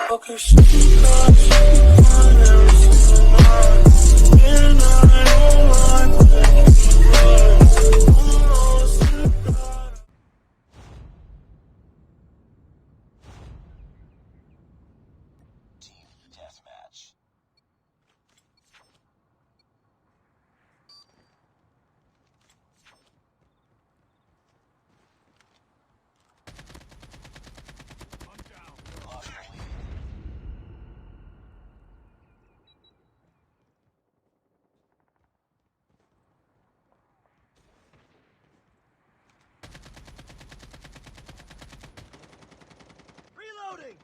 Okay, she loves every single night, and I don't like making love. Almost to God. Team deathmatch. I'm down. Lost the lead. Reloading.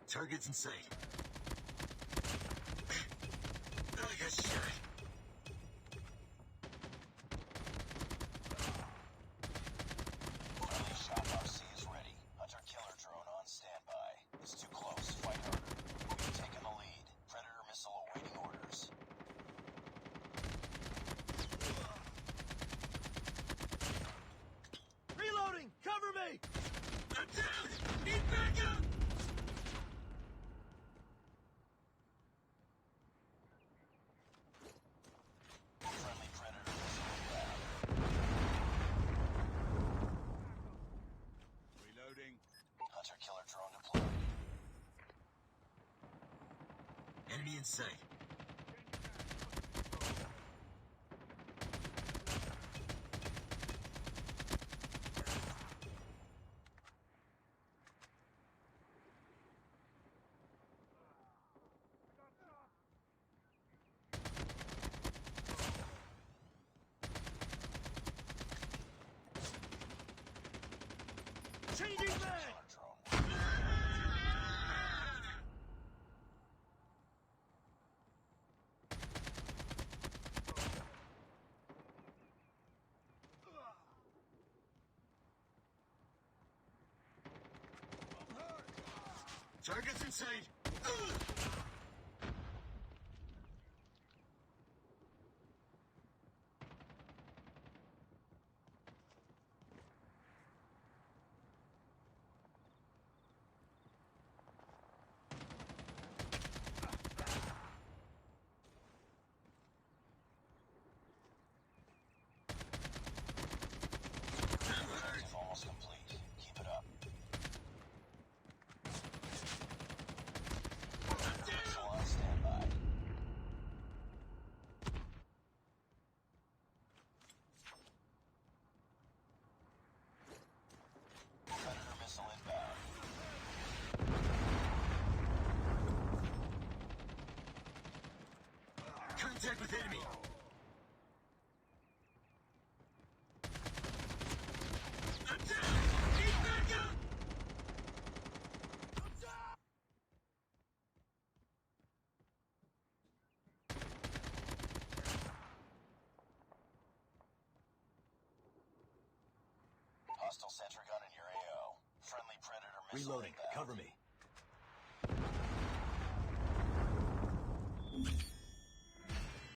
Target's in sight. I got shot. Friendly Shop RC is ready. Hunter killer drone on standby. It's too close. Fight harder. We've taken the lead. Predator missile awaiting orders. Reloading! Cover me! I'm down! Need backup! Friendly Predator missile inbound. Reloading. Hunter killer drone deployed. Enemy in sight. Changing back! Target's in sight! Objective almost complete. Keep it up. Missile on standby. Predator missile inbound. Contact with enemy. I'm down! Need backup! I'm down! Hostile sentry gun in your AO. Friendly Predator missile Reloading. inbound. Cover me.